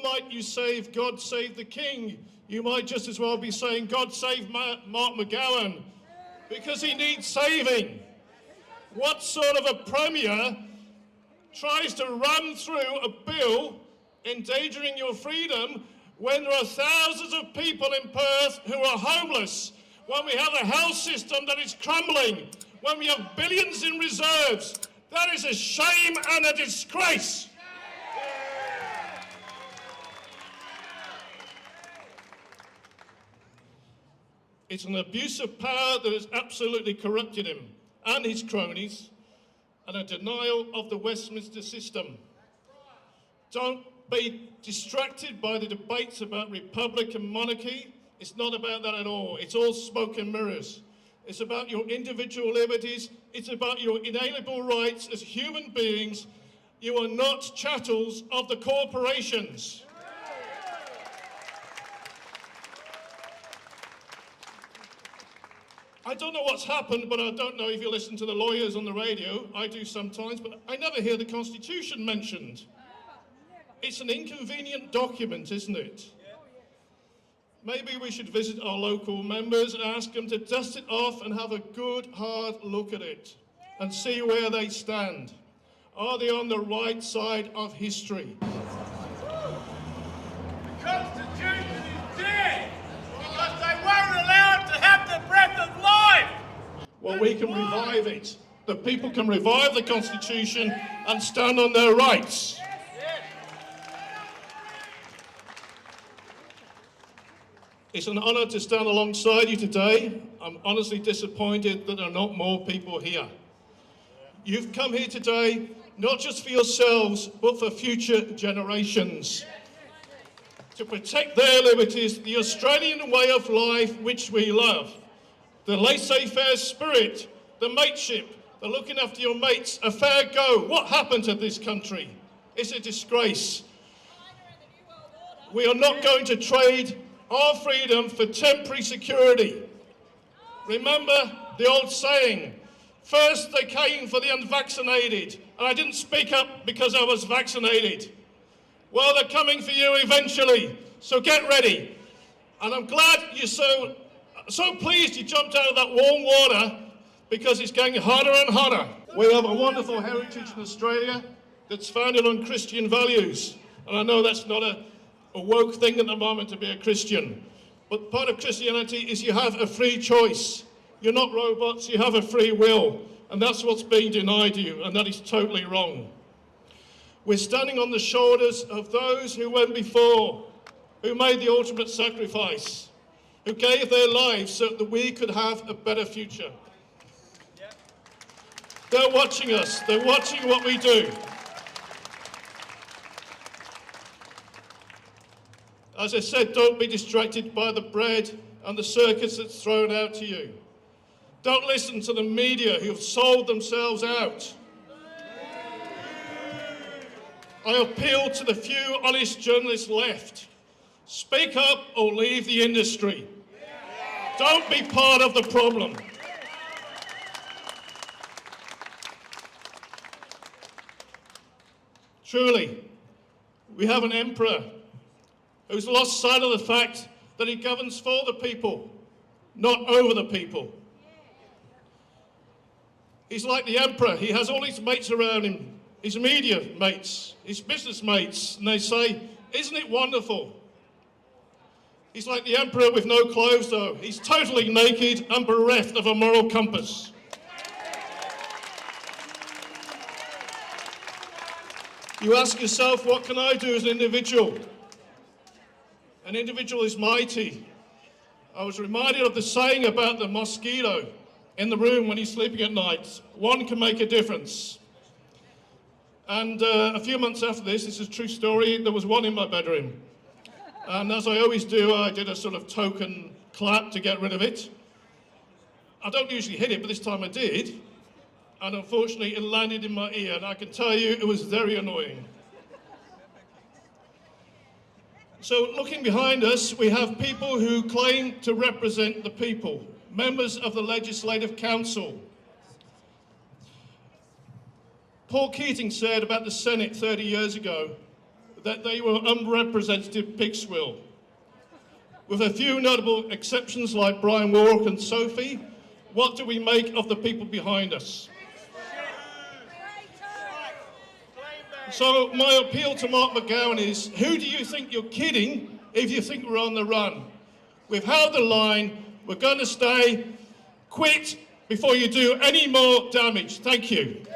well might you save God Save the King. You might just as well be saying God Save Mark McGowan, because he needs saving. What sort of a premier tries to run through a bill endangering your freedom when there are thousands of people in Perth who are homeless, when we have a health system that is crumbling, when we have billions in reserves? That is a shame and a disgrace. It's an abuse of power that has absolutely corrupted him and his cronies, and a denial of the Westminster system. Don't be distracted by the debates about republic and monarchy. It's not about that at all. It's all smoke and mirrors. It's about your individual liberties. It's about your inalienable rights as human beings. You are not chattels of the corporations. I don't know what's happened, but I don't know if you listen to the lawyers on the radio. I do sometimes, but I never hear the Constitution mentioned. It's an inconvenient document, isn't it? Maybe we should visit our local members and ask them to dust it off and have a good, hard look at it and see where they stand. Are they on the right side of history? The Constitution is dead because they won't allow it to have the breath of life. Well, we can revive it. The people can revive the Constitution and stand on their rights. It's an honour to stand alongside you today. I'm honestly disappointed that there are not more people here. You've come here today not just for yourselves, but for future generations. To protect their liberties, the Australian way of life which we love. The laissez-faire spirit, the mateship, the looking after your mates, a fair go. What happened to this country? It's a disgrace. We are not going to trade our freedom for temporary security. Remember the old saying, first they came for the unvaccinated, and I didn't speak up because I was vaccinated. Well, they're coming for you eventually, so get ready. And I'm glad you're so pleased you jumped out of that warm water, because it's getting hotter and hotter. We have a wonderful heritage in Australia that's founded on Christian values, and I know that's not a woke thing at the moment to be a Christian. But part of Christianity is you have a free choice. You're not robots, you have a free will. And that's what's being denied you, and that is totally wrong. We're standing on the shoulders of those who went before, who made the ultimate sacrifice, who gave their lives so that we could have a better future. They're watching us, they're watching what we do. As I said, don't be distracted by the bread and the circus that's thrown out to you. Don't listen to the media who have sold themselves out. I appeal to the few honest journalists left. Speak up or leave the industry. Don't be part of the problem. Truly, we have an emperor who's lost sight of the fact that he governs for the people, not over the people. He's like the emperor. He has all his mates around him, his media mates, his business mates, and they say, isn't it wonderful? He's like the emperor with no clothes, though. He's totally naked and bereft of a moral compass. You ask yourself, what can I do as an individual? An individual is mighty. I was reminded of the saying about the mosquito in the room when he's sleeping at night. One can make a difference. And a few months after this is a true story, there was one in my bedroom. And as I always do, I did a sort of token clap to get rid of it. I don't usually hit it, but this time I did. And unfortunately, it landed in my ear, and I can tell you it was very annoying. So looking behind us, we have people who claim to represent the people, members of the Legislative Council. Paul Keating said about the Senate 30 years ago, that they were unrepresentative pigs will. With a few notable exceptions like Brian Warwick and Sophie, what do we make of the people behind us? So my appeal to Mark McGowan is, who do you think you're kidding if you think we're on the run? We've held the line, we're going to stay. Quit before you do any more damage. Thank you.